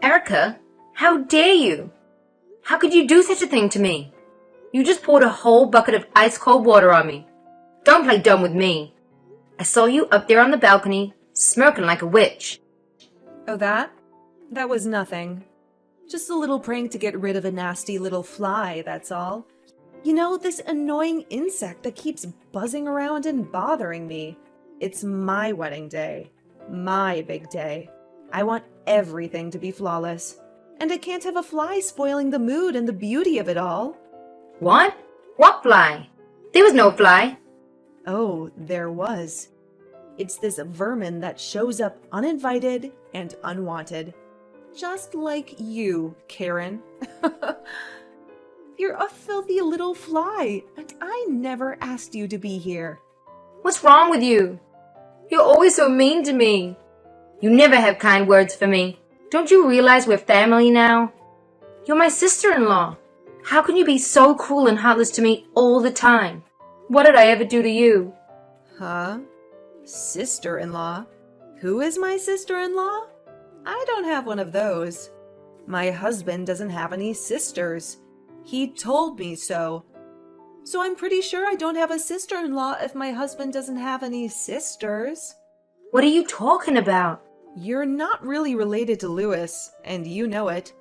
Erica, how dare you? How could you do such a thing to me? You just poured a whole bucket of ice-cold water on me. Don't play dumb with me. I saw you up there on the balcony, smirking like a witch. Oh, that? That was nothing. Just a little prank to get rid of a nasty little fly, that's all. You know, this annoying insect that keeps buzzing around and bothering me. It's my wedding day. My big day. I want everything to be flawless. And I can't have a fly spoiling the mood and the beauty of it all. What? What fly? There was no fly. Oh, there was. It's this vermin that shows up uninvited and unwanted. Just like you, Karen. You're a filthy little fly, and I never asked you to be here. What's wrong with you? You're always so mean to me. You never have kind words for me. Don't you realize we're family now? You're my sister-in-law. How can you be so cruel and heartless to me all the time? What did I ever do to you? Huh? Sister-in-law? Who is my sister-in-law? I don't have one of those. My husband doesn't have any sisters. He told me so. So I'm pretty sure I don't have a sister-in-law if my husband doesn't have any sisters. What are you talking about? You're not really related to Louis, and you know it.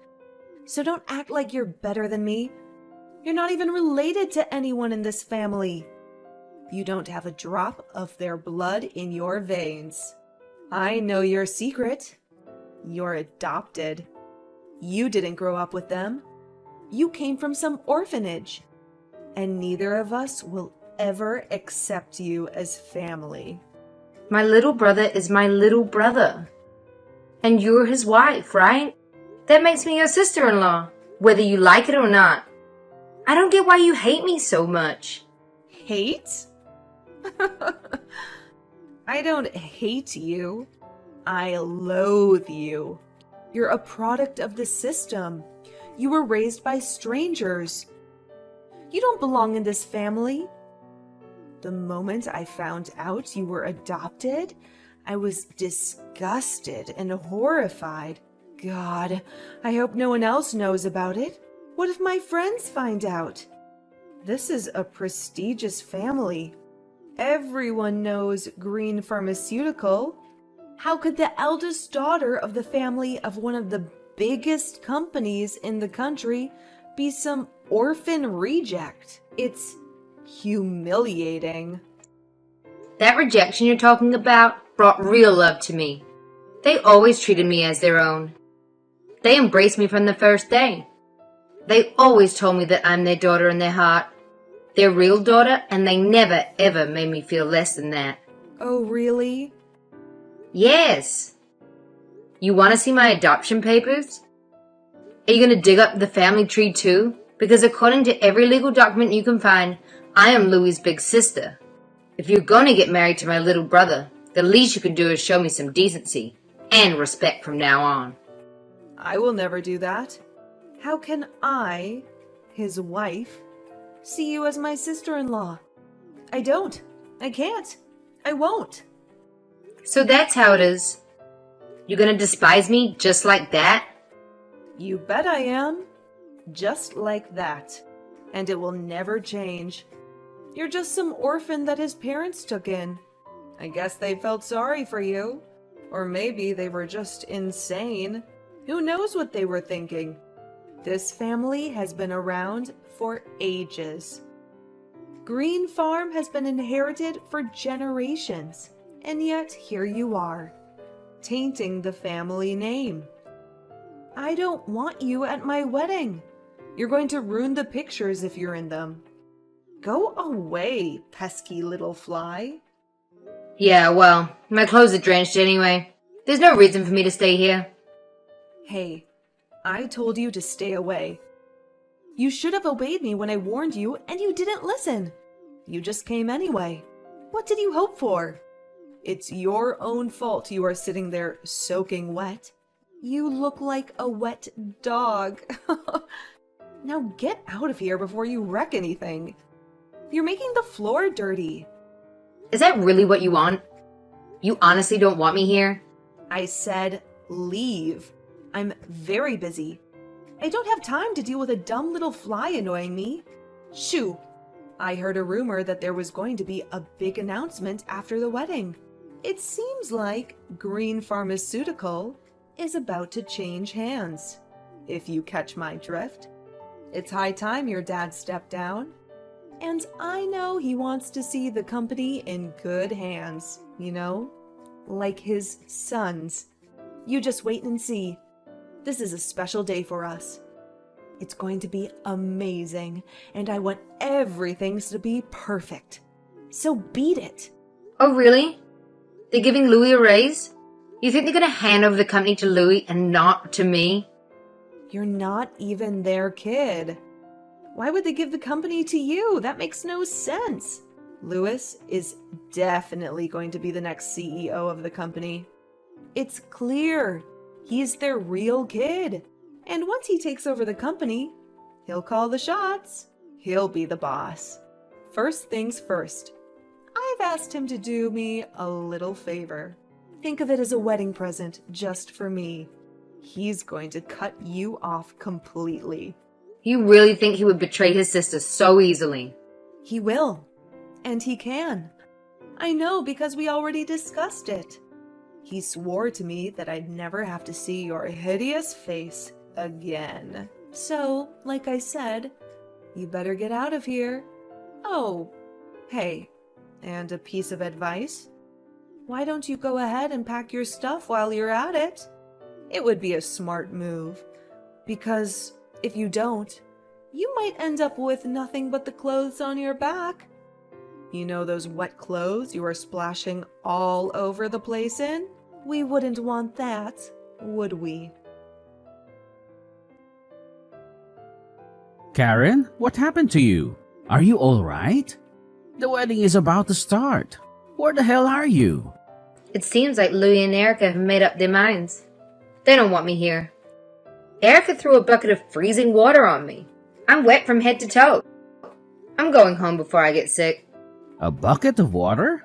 So don't act like you're better than me. You're not even related to anyone in this family. You don't have a drop of their blood in your veins. I know your secret. You're adopted. You didn't grow up with them. You came from some orphanage. And neither of us will ever accept you as family. My little brother is my little brother. And you're his wife, right? That makes me your sister-in-law, whether you like it or not. I don't get why you hate me so much. Hate? I don't hate you. I loathe you. You're a product of the system. You were raised by strangers. You don't belong in this family. The moment I found out you were adopted, I was disgusted and horrified. God, I hope no one else knows about it. What if my friends find out? This is a prestigious family. Everyone knows Green Pharmaceutical. How could the eldest daughter of the family of one of the biggest companies in the country be some orphan reject? It's humiliating. That rejection you're talking about brought real love to me. They always treated me as their own. They embraced me from the first day. They always told me that I'm their daughter in their heart. Their real daughter, and they never ever made me feel less than that. Oh, really? Yes. You want to see my adoption papers? Are you going to dig up the family tree too? Because according to every legal document you can find, I am Louie's big sister. If you're going to get married to my little brother, the least you can do is show me some decency and respect from now on. I will never do that. How can I, his wife, see you as my sister-in-law? I don't. I can't. I won't. So that's how it is. You're going to despise me just like that? You bet I am. Just like that. And it will never change. You're just some orphan that his parents took in. I guess they felt sorry for you. Or maybe they were just insane. Who knows what they were thinking? This family has been around for ages. Green Farm has been inherited for generations. And yet here you are, tainting the family name. I don't want you at my wedding. You're going to ruin the pictures if you're in them. Go away, pesky little fly. Yeah, well, my clothes are drenched anyway. There's no reason for me to stay here. Hey, I told you to stay away. You should have obeyed me when I warned you, and you didn't listen. You just came anyway. What did you hope for? It's your own fault you are sitting there soaking wet. You look like a wet dog. Now get out of here before you wreck anything. You're making the floor dirty. Is that really what you want? You honestly don't want me here? I said leave. I'm very busy. I don't have time to deal with a dumb little fly annoying me. Shoo! I heard a rumor that there was going to be a big announcement after the wedding. It seems like Green Pharmaceutical is about to change hands. If you catch my drift, it's high time your dad stepped down. And I know he wants to see the company in good hands, you know, like his sons. You just wait and see. This is a special day for us. It's going to be amazing, and I want everything to be perfect. So beat it. Oh, really? They're giving Louis a raise? You think they're going to hand over the company to Louis and not to me? You're not even their kid. Why would they give the company to you? That makes no sense. Louis is definitely going to be the next CEO of the company. It's clear. He's their real kid. And once he takes over the company, he'll call the shots. He'll be the boss. First things first. I've asked him to do me a little favor. Think of it as a wedding present just for me. He's going to cut you off completely. You really think he would betray his sister so easily? He will. And he can. I know because we already discussed it. He swore to me that I'd never have to see your hideous face again. So, like I said, you better get out of here. Oh, hey, and a piece of advice? Why don't you go ahead and pack your stuff while you're at it? It would be a smart move, because if you don't, you might end up with nothing but the clothes on your back. You know those wet clothes you are splashing all over the place in? We wouldn't want that, would we? Karen, what happened to you? Are you all right? The wedding is about to start. Where the hell are you? It seems like Louis and Erica have made up their minds. They don't want me here. Erica threw a bucket of freezing water on me. I'm wet from head to toe. I'm going home before I get sick. A bucket of water?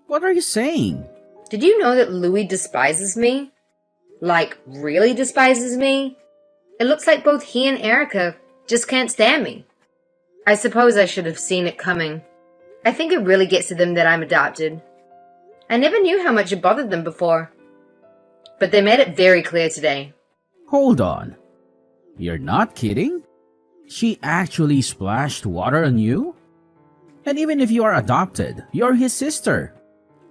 What are you saying? Did you know that Louis despises me? Like, really despises me? It looks like both he and Erica just can't stand me. I suppose I should have seen it coming. I think it really gets to them that I'm adopted. I never knew how much it bothered them before. But they made it very clear today. Hold on. You're not kidding? She actually splashed water on you? And even if you are adopted, you're his sister.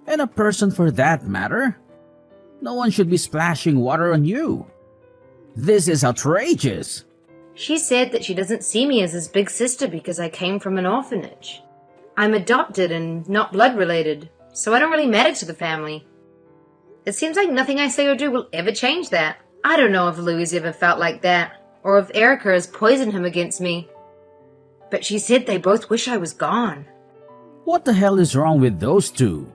And a person for that matter. No one should be splashing water on you. This is outrageous. She said that she doesn't see me as his big sister because I came from an orphanage. I'm adopted and not blood related, so I don't really matter to the family. It seems like nothing I say or do will ever change that. I don't know if Louis ever felt like that, or if Erica has poisoned him against me. But she said they both wish I was gone. What the hell is wrong with those two?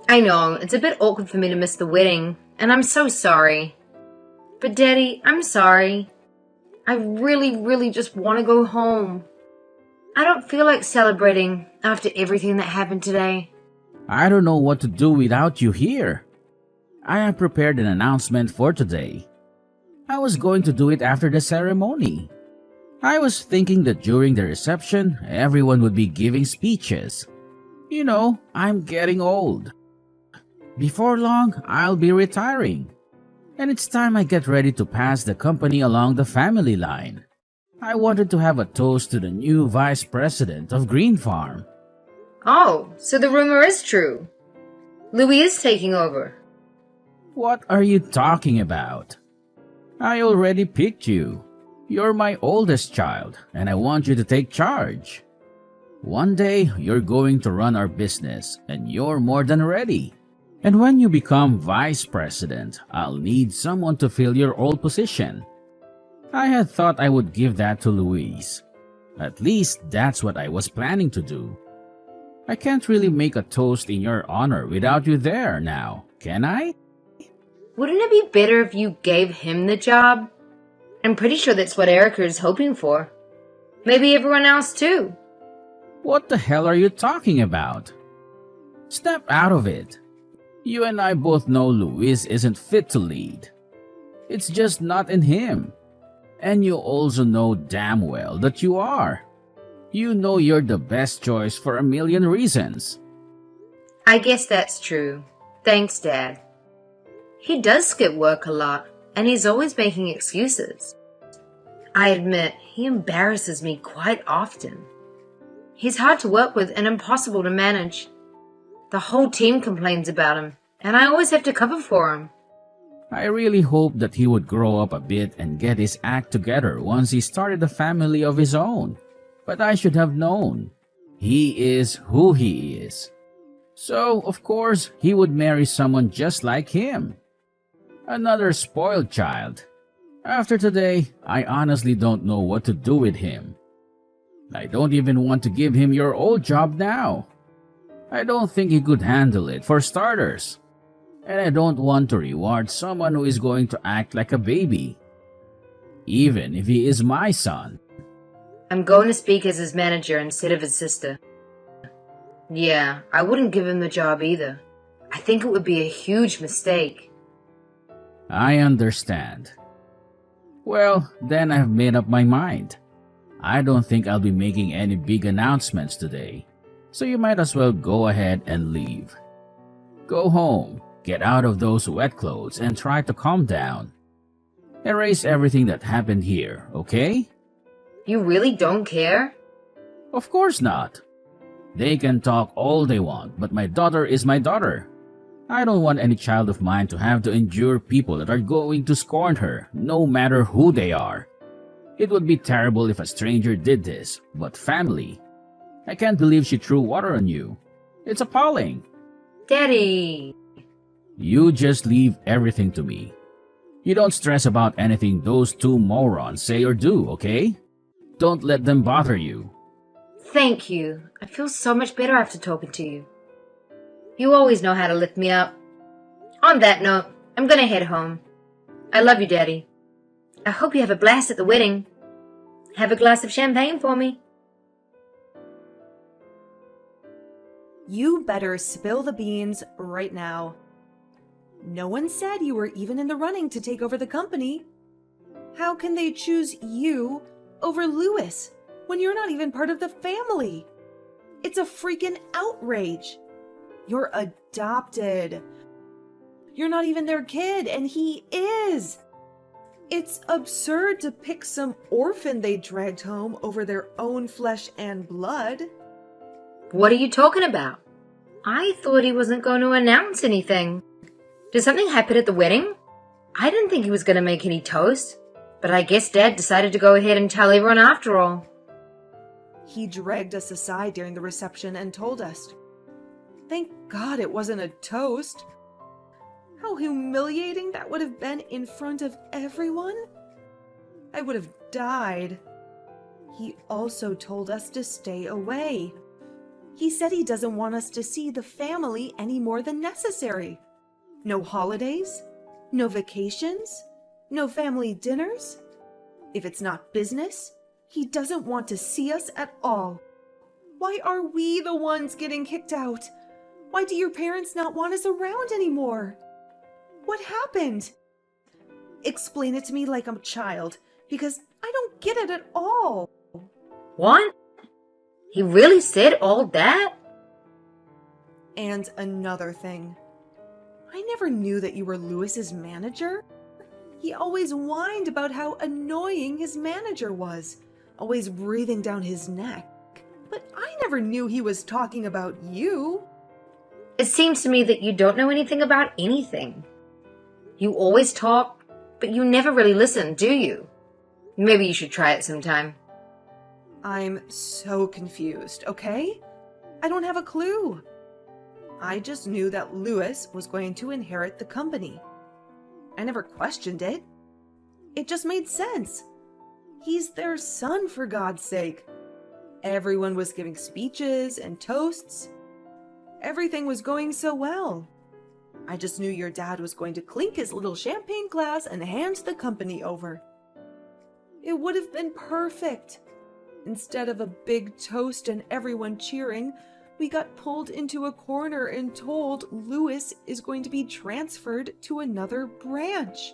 I know, it's a bit awkward for me to miss the wedding, and I'm so sorry. But Daddy, I'm sorry. I really just want to go home. I don't feel like celebrating after everything that happened today. I don't know what to do without you here. I have prepared an announcement for today. I was going to do it after the ceremony. I was thinking that during the reception, everyone would be giving speeches. You know, I'm getting old. Before long, I'll be retiring. And it's time I get ready to pass the company along the family line. I wanted to have a toast to the new vice president of Green Farm. Oh, so the rumor is true. Louis is taking over. What are you talking about? I already picked you. You're my oldest child, and I want you to take charge. One day, you're going to run our business, and you're more than ready. And when you become vice president, I'll need someone to fill your old position. I had thought I would give that to Louise. At least that's what I was planning to do. I can't really make a toast in your honor without you there now, can I? Wouldn't it be better if you gave him the job? I'm pretty sure that's what Erica is hoping for. Maybe everyone else too. What the hell are you talking about? Snap out of it. You and I both know Louise isn't fit to lead. It's just not in him. And you also know damn well that you are. You know you're the best choice for a million reasons. I guess that's true. Thanks, Dad. He does skip work a lot, and he's always making excuses. I admit, he embarrasses me quite often. He's hard to work with and impossible to manage. The whole team complains about him, and I always have to cover for him. I really hoped that he would grow up a bit and get his act together once he started a family of his own. But I should have known. He is who he is. So, of course, he would marry someone just like him. Another spoiled child. After today, I honestly don't know what to do with him. I don't even want to give him your old job now. I don't think he could handle it, for starters. And I don't want to reward someone who is going to act like a baby, even if he is my son. I'm going to speak as his manager instead of his sister. Yeah, I wouldn't give him the job either. I think it would be a huge mistake. I understand. Well, then I've made up my mind. I don't think I'll be making any big announcements today, so you might as well go ahead and leave. Go home, get out of those wet clothes, and try to calm down. Erase everything that happened here, okay? You really don't care? Of course not. They can talk all they want, but my daughter is my daughter. I don't want any child of mine to have to endure people that are going to scorn her, no matter who they are. It would be terrible if a stranger did this, but family. I can't believe she threw water on you. It's appalling. Daddy! You just leave everything to me. You don't stress about anything those two morons say or do, okay? Don't let them bother you. Thank you. I feel so much better after talking to you. You always know how to lift me up. On that note, I'm gonna head home. I love you, Daddy. I hope you have a blast at the wedding. Have a glass of champagne for me. You better spill the beans right now. No one said you were even in the running to take over the company. How can they choose you over Louis when you're not even part of the family? It's a freaking outrage. You're adopted. You're not even their kid, and he is. It's absurd to pick some orphan they dragged home over their own flesh and blood. What are you talking about? I thought he wasn't going to announce anything. Did something happen at the wedding? I didn't think he was going to make any toast, but I guess Dad decided to go ahead and tell everyone after all. He dragged us aside during the reception and told us. Thank God it wasn't a toast. How humiliating that would have been in front of everyone. I would have died. He also told us to stay away. He said he doesn't want us to see the family any more than necessary. No holidays, no vacations, no family dinners. If it's not business, he doesn't want to see us at all. Why are we the ones getting kicked out? Why do your parents not want us around anymore? What happened? Explain it to me like I'm a child, because I don't get it at all. What? He really said all that? And another thing. I never knew that you were Louis's manager. He always whined about how annoying his manager was, always breathing down his neck. But I never knew he was talking about you. It seems to me that you don't know anything about anything. You always talk, but you never really listen, do you? Maybe you should try it sometime. I'm so confused, okay? I don't have a clue. I just knew that Louis was going to inherit the company. I never questioned it. It just made sense. He's their son, for God's sake. Everyone was giving speeches and toasts. Everything was going so well. I just knew your dad was going to clink his little champagne glass and hand the company over. It would have been perfect. Instead of a big toast and everyone cheering, we got pulled into a corner and told Louis is going to be transferred to another branch.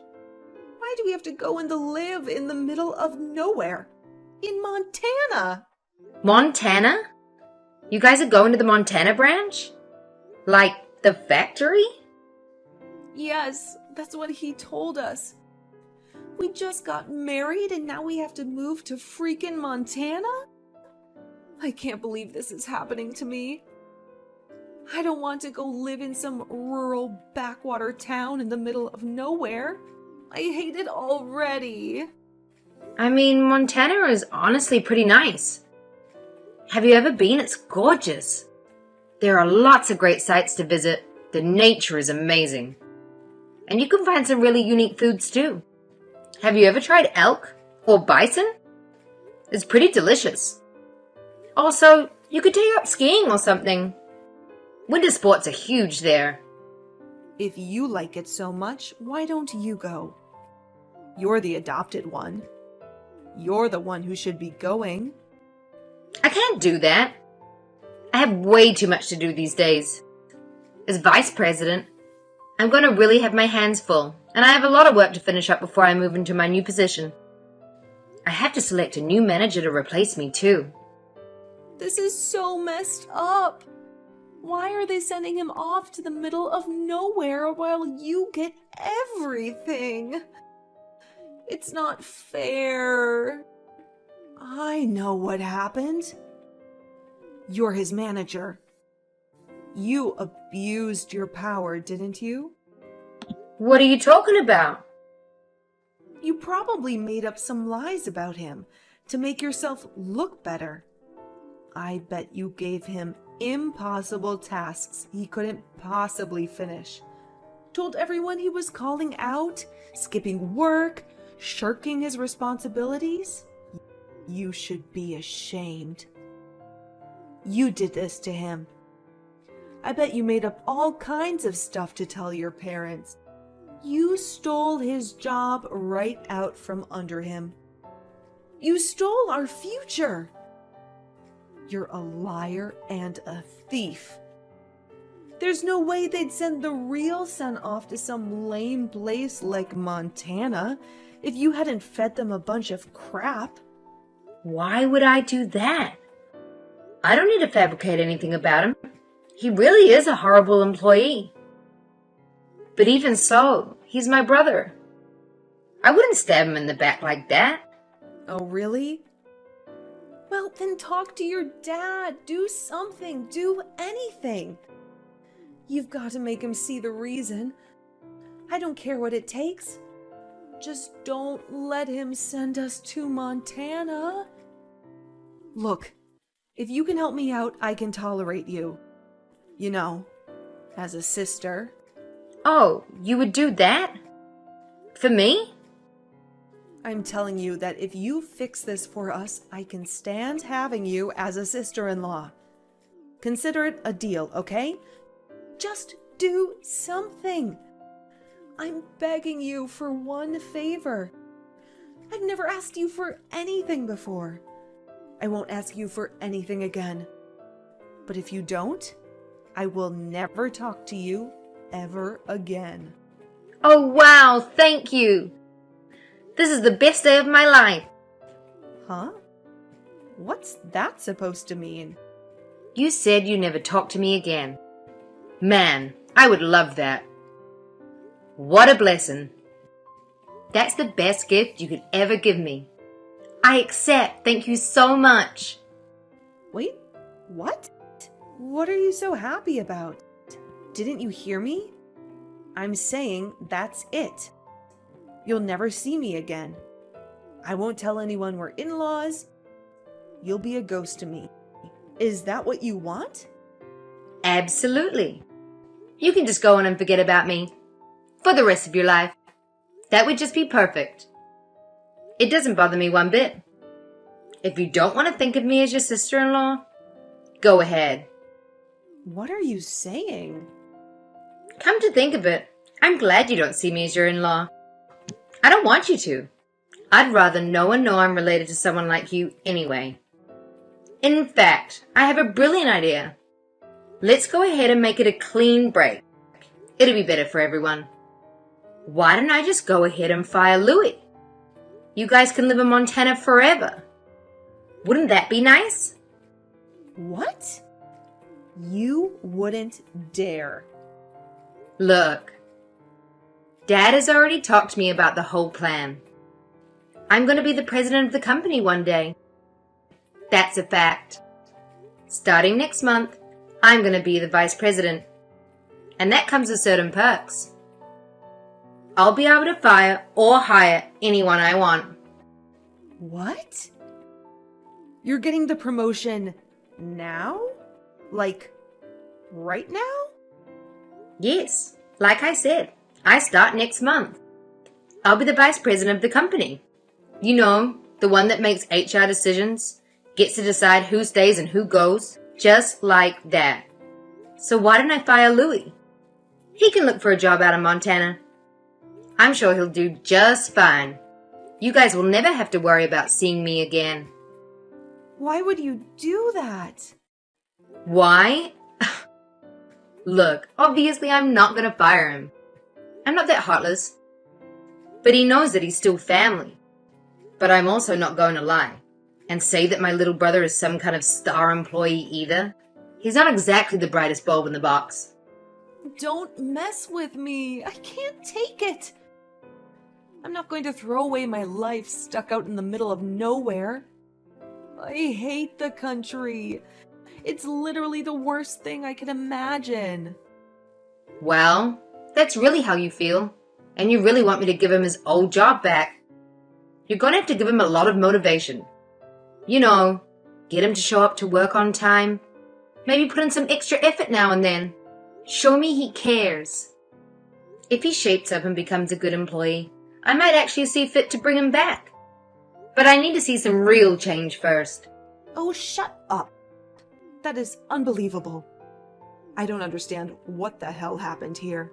Why Why do we have to go and live in the middle of nowhere? In Montana? Montana? You guys are going to the Montana branch? Like the factory? Yes, that's what he told us. We just got married and now we have to move to freaking Montana? I can't believe this is happening to me. I don't want to go live in some rural backwater town in the middle of nowhere. I hate it already. I mean, Montana is honestly pretty nice. Have you ever been? It's gorgeous. There are lots of great sites to visit. The nature is amazing. And you can find some really unique foods too. Have you ever tried elk or bison? It's pretty delicious. Also, you could take up skiing or something. Winter sports are huge there. If you like it so much, why don't you go? You're the adopted one. You're the one who should be going. I can't do that. I have way too much to do these days. As vice president, I'm going to really have my hands full, and I have a lot of work to finish up before I move into my new position. I have to select a new manager to replace me too. This is so messed up. Why are they sending him off to the middle of nowhere while you get everything? It's not fair. I know what happened. You're his manager. You abused your power, didn't you? What are you talking about? You probably made up some lies about him to make yourself look better. I bet you gave him impossible tasks he couldn't possibly finish. Told everyone he was calling out, skipping work, shirking his responsibilities. You should be ashamed. You did this to him. I bet you made up all kinds of stuff to tell your parents. You stole his job right out from under him. You stole our future. You're a liar and a thief. There's no way they'd send the real son off to some lame place like Montana if you hadn't fed them a bunch of crap. Why would I do that? I don't need to fabricate anything about him. He really is a horrible employee. But even so, he's my brother. I wouldn't stab him in the back like that. Oh, really? Well, then talk to your dad. Do something. Do anything. You've got to make him see the reason. I don't care what it takes. Just don't let him send us to Montana. Look, if you can help me out, I can tolerate you. You know, as a sister. Oh, you would do that? For me? I'm telling you that if you fix this for us, I can stand having you as a sister-in-law. Consider it a deal, okay? Just do something. I'm begging you for one favor. I've never asked you for anything before. I won't ask you for anything again. But if you don't, I will never talk to you ever again. Oh, wow, thank you. This is the best day of my life. Huh? What's that supposed to mean? You said you never talk to me again. Man, I would love that. What a blessing. That's the best gift you could ever give me. I accept. Thank you so much. Wait, what? What are you so happy about? Didn't you hear me? I'm saying that's it. You'll never see me again. I won't tell anyone we're in-laws. You'll be a ghost to me. Is that what you want? Absolutely. You can just go on and forget about me for the rest of your life. That would just be perfect. It doesn't bother me one bit. If you don't want to think of me as your sister-in-law, go ahead. What are you saying? Come to think of it, I'm glad you don't see me as your in-law. I don't want you to. I'd rather no one know I'm related to someone like you anyway. In fact, I have a brilliant idea. Let's go ahead and make it a clean break. It'll be better for everyone. Why don't I just go ahead and fire Louis? You guys can live in Montana forever. Wouldn't that be nice? What? You wouldn't dare. Look, Dad has already talked to me about the whole plan. I'm going to be the president of the company one day. That's a fact. Starting next month, I'm going to be the vice president. And that comes with certain perks. I'll be able to fire or hire anyone I want. What? You're getting the promotion now? Like, right now? Yes, like I said, I start next month. I'll be the vice president of the company. You know, the one that makes HR decisions, gets to decide who stays and who goes, just like that. So why don't I fire Louis? He can look for a job out in Montana. I'm sure he'll do just fine. You guys will never have to worry about seeing me again. Why would you do that? Why? Look, obviously I'm not going to fire him. I'm not that heartless. But he knows that he's still family. But I'm also not going to lie and say that my little brother is some kind of star employee either. He's not exactly the brightest bulb in the box. Don't mess with me. I can't take it. I'm not going to throw away my life stuck out in the middle of nowhere. I hate the country. It's literally the worst thing I can imagine. Well, that's really how you feel. And you really want me to give him his old job back. You're going to have to give him a lot of motivation. You know, get him to show up to work on time. Maybe put in some extra effort now and then. Show me he cares. If he shapes up and becomes a good employee, I might actually see fit to bring him back. But I need to see some real change first. Oh, shut up. That is unbelievable. I don't understand what the hell happened here.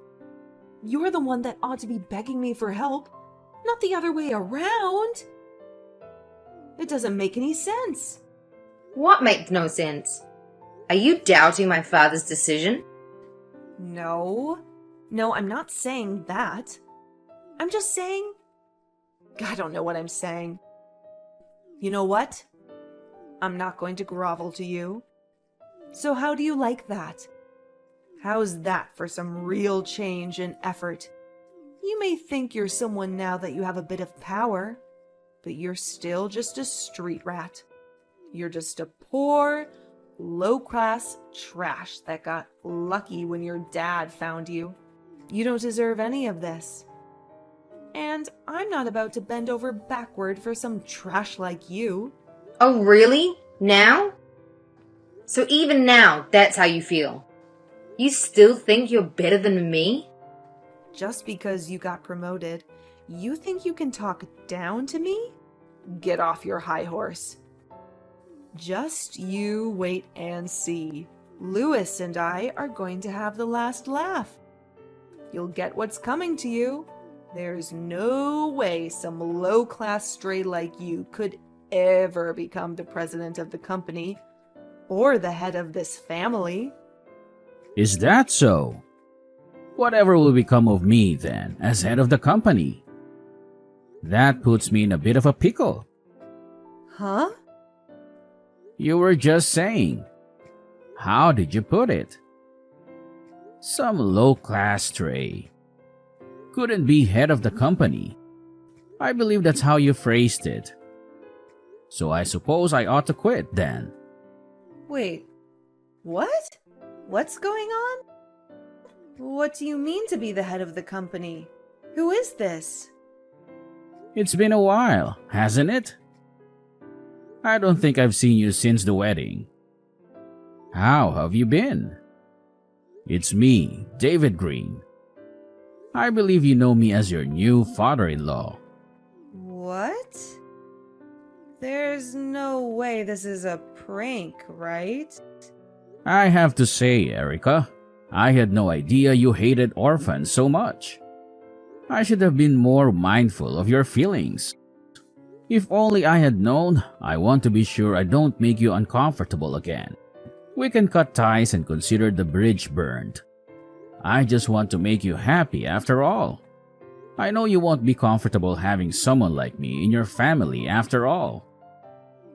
You're the one that ought to be begging me for help, not the other way around. It doesn't make any sense. What makes no sense? Are you doubting my father's decision? No, I'm not saying that. I'm just saying... I don't know what I'm saying. You know what? I'm not going to grovel to you. So how do you like that? How's that for some real change and effort? You may think you're someone now that you have a bit of power, but you're still just a street rat. You're just a poor, low-class trash that got lucky when your dad found you. You don't deserve any of this. And I'm not about to bend over backward for some trash like you. Oh, really? Now? So even now, that's how you feel? You still think you're better than me? Just because you got promoted, you think you can talk down to me? Get off your high horse. Just you wait and see. Louis and I are going to have the last laugh. You'll get what's coming to you. There's no way some low-class stray like you could ever become the president of the company or the head of this family. Is that so? Whatever will become of me then, as head of the company? That puts me in a bit of a pickle. Huh? You were just saying. How did you put it? Some low-class stray couldn't be head of the company. I believe that's how you phrased it. So I suppose I ought to quit then. Wait, what? What's going on? What do you mean to be the head of the company? Who is this? It's been a while, hasn't it? I don't think I've seen you since the wedding. How have you been? It's me, David Green. I believe you know me as your new father-in-law. What? There's no way this is a prank, right? I have to say, Erica, I had no idea you hated orphans so much. I should have been more mindful of your feelings. If only I had known, I want to be sure I don't make you uncomfortable again. We can cut ties and consider the bridge burned. I just want to make you happy after all. I know you won't be comfortable having someone like me in your family after all.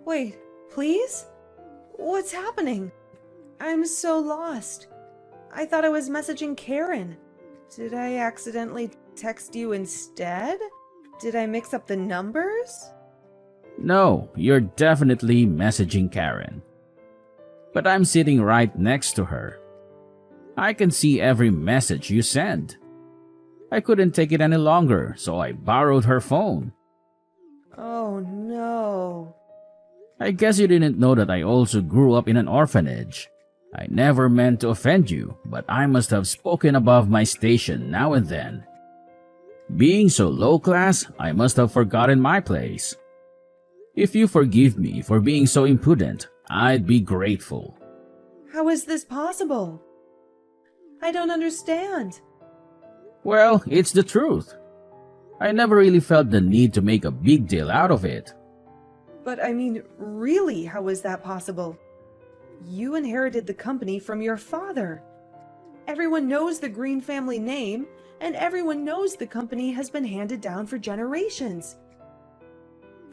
Wait, please? What's happening? I'm so lost. I thought I was messaging Karen. Did I accidentally text you instead? Did I mix up the numbers? No, you're definitely messaging Karen. But I'm sitting right next to her. I can see every message you send. I couldn't take it any longer, so I borrowed her phone. Oh no. I guess you didn't know that I also grew up in an orphanage. I never meant to offend you, but I must have spoken above my station now and then. Being so low class, I must have forgotten my place. If you forgive me for being so impudent, I'd be grateful. How is this possible? I don't understand. Well, it's the truth. I never really felt the need to make a big deal out of it. But I mean, really, how is that possible? You inherited the company from your father. Everyone knows the Green family name, and everyone knows the company has been handed down for generations.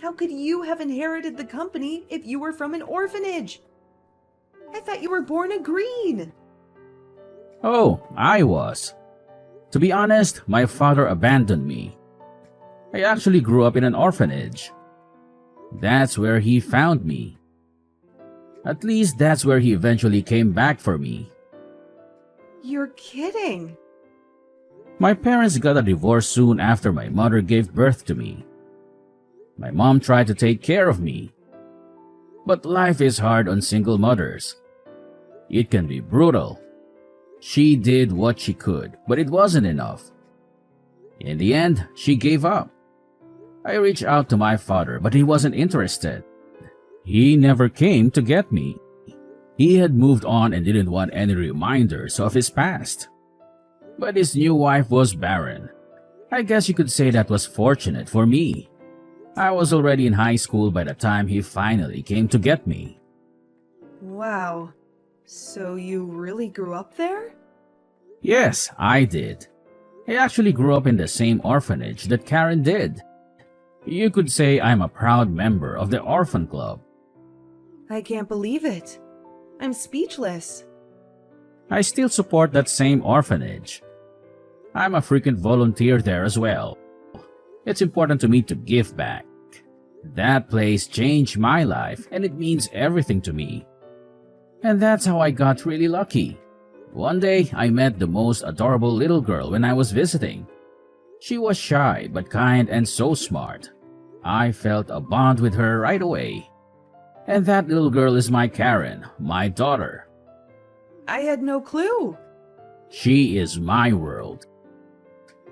How could you have inherited the company if you were from an orphanage? I thought you were born a Green. Oh, I was. To be honest, my father abandoned me. I actually grew up in an orphanage. That's where he found me. At least that's where he eventually came back for me. You're kidding. My parents got a divorce soon after my mother gave birth to me. My mom tried to take care of me. But life is hard on single mothers. It can be brutal. She did what she could, but it wasn't enough. In the end, she gave up. I reached out to my father, but he wasn't interested. He never came to get me. He had moved on and didn't want any reminders of his past. But his new wife was barren. I guess you could say that was fortunate for me. I was already in high school by the time he finally came to get me. Wow. So you really grew up there? Yes, I did. I actually grew up in the same orphanage that Karen did. You could say I'm a proud member of the orphan club. I can't believe it. I'm speechless. I still support that same orphanage. I'm a frequent volunteer there as well. It's important to me to give back. That place changed my life and it means everything to me. And that's how I got really lucky. One day, I met the most adorable little girl when I was visiting. She was shy but kind and so smart. I felt a bond with her right away. And that little girl is my Karen, my daughter. I had no clue. She is my world.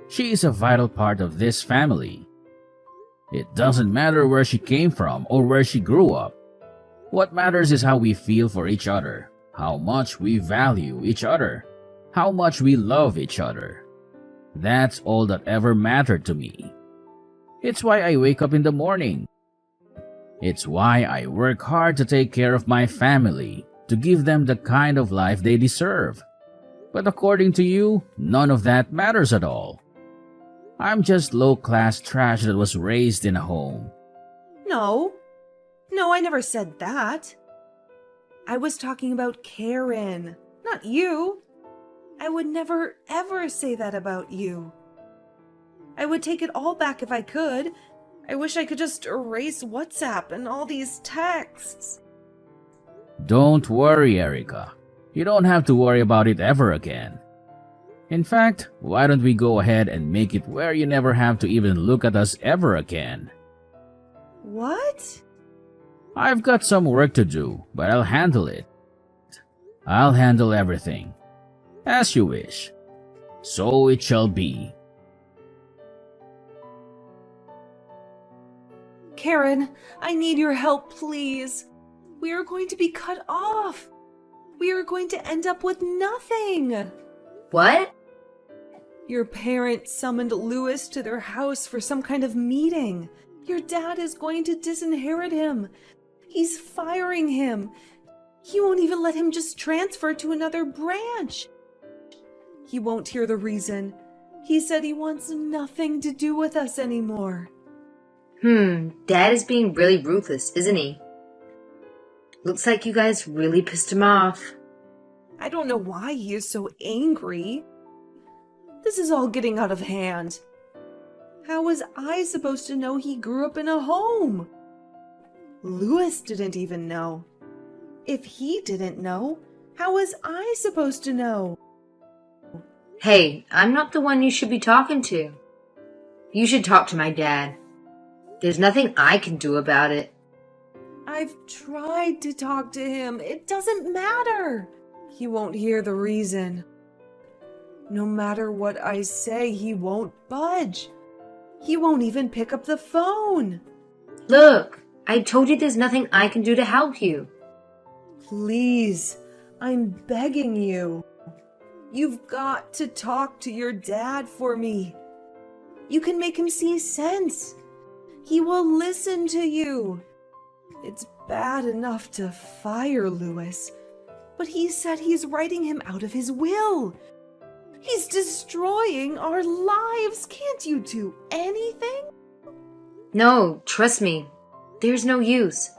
She is a vital part of this family. It doesn't matter where she came from or where she grew up. What matters is how we feel for each other, how much we value each other, how much we love each other. That's all that ever mattered to me. It's why I wake up in the morning. It's why I work hard to take care of my family, to give them the kind of life they deserve. But according to you, none of that matters at all. I'm just low-class trash that was raised in a home. No. No, I never said that. I was talking about Karen, not you. I would never, ever say that about you. I would take it all back if I could. I wish I could just erase WhatsApp and all these texts. Don't worry, Erica. You don't have to worry about it ever again. In fact, why don't we go ahead and make it where you never have to even look at us ever again? What? I've got some work to do, but I'll handle it. I'll handle everything. As you wish. So it shall be. Karen, I need your help, please. We are going to be cut off. We are going to end up with nothing. What? Your parents summoned Louis to their house for some kind of meeting. Your dad is going to disinherit him. He's firing him. He won't even let him just transfer to another branch. He won't hear the reason. He said he wants nothing to do with us anymore. Dad is being really ruthless, isn't he? Looks like you guys really pissed him off. I don't know why he is so angry. This is all getting out of hand. How was I supposed to know he grew up in a home? Louis didn't even know. If he didn't know, how was I supposed to know? Hey, I'm not the one you should be talking to. You should talk to my dad. There's nothing I can do about it. I've tried to talk to him. It doesn't matter. He won't hear the reason. No matter what I say, he won't budge. He won't even pick up the phone. Look, I told you there's nothing I can do to help you. Please, I'm begging you. You've got to talk to your dad for me. You can make him see sense. He will listen to you. It's bad enough to fire Louis, but he said he's writing him out of his will. He's destroying our lives. Can't you do anything? No, trust me. There's no use.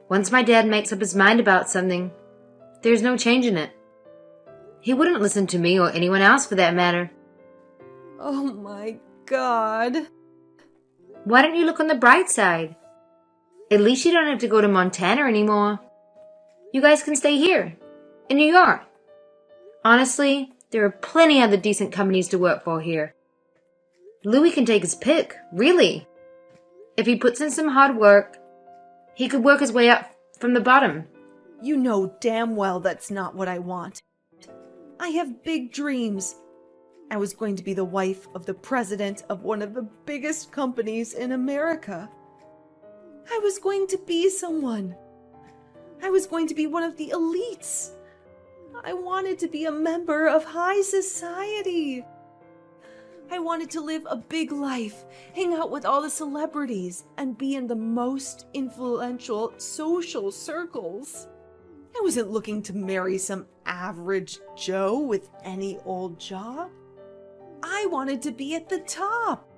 Once my dad makes up his mind about something, there's no changing it. He wouldn't listen to me or anyone else for that matter. Oh my God. Why don't you look on the bright side? At least you don't have to go to Montana anymore. You guys can stay here, in New York. Honestly, there are plenty other decent companies to work for here. Louis can take his pick, really. If he puts in some hard work, he could work his way up from the bottom. You know damn well that's not what I want. I have big dreams. I was going to be the wife of the president of one of the biggest companies in America. I was going to be someone. I was going to be one of the elites. I wanted to be a member of high society. I wanted to live a big life, hang out with all the celebrities, and be in the most influential social circles. I wasn't looking to marry some average Joe with any old job. I wanted to be at the top.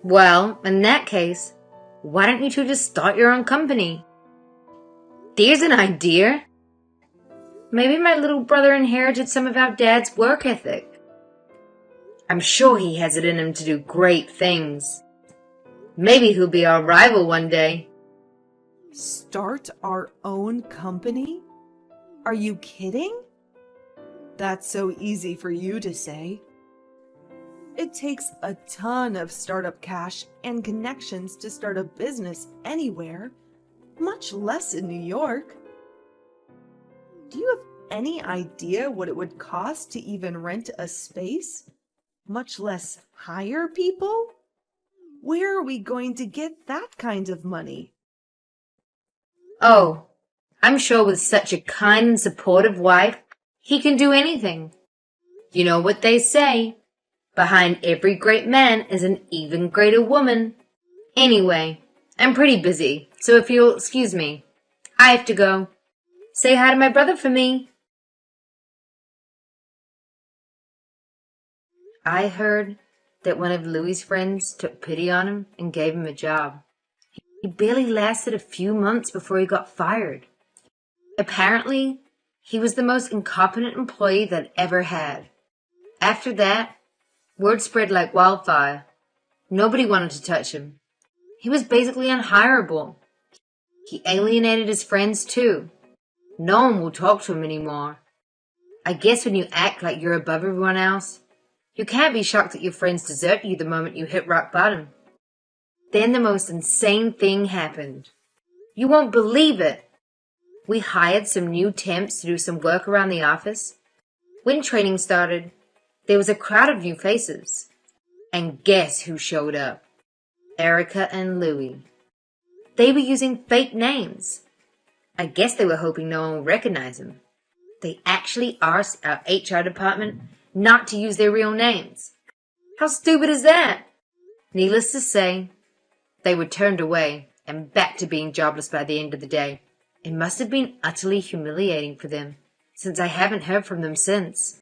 Well, in that case, why don't you two just start your own company? There's an idea. Maybe my little brother inherited some of our dad's work ethic. I'm sure he has it in him to do great things. Maybe he'll be our rival one day. Start our own company? Are you kidding? That's so easy for you to say. It takes a ton of startup cash and connections to start a business anywhere, much less in New York. Do you have any idea what it would cost to even rent a space, much less hire people? Where are we going to get that kind of money? Oh, I'm sure with such a kind and supportive wife, he can do anything. You know what they say, behind every great man is an even greater woman. Anyway, I'm pretty busy, so if you'll excuse me, I have to go. Say hi to my brother for me. I heard that one of Louis' friends took pity on him and gave him a job. He barely lasted a few months before he got fired. Apparently, he was the most incompetent employee that ever had. After that, word spread like wildfire. Nobody wanted to touch him. He was basically unhireable. He alienated his friends too. No one will talk to him anymore. I guess when you act like you're above everyone else, you can't be shocked that your friends desert you the moment you hit rock bottom. Then the most insane thing happened. You won't believe it. We hired some new temps to do some work around the office. When training started, there was a crowd of new faces. And guess who showed up? Erica and Louie. They were using fake names. I guess they were hoping no one would recognize them. They actually asked our HR department not to use their real names. How stupid is that? Needless to say, they were turned away and back to being jobless by the end of the day. It must have been utterly humiliating for them, since I haven't heard from them since.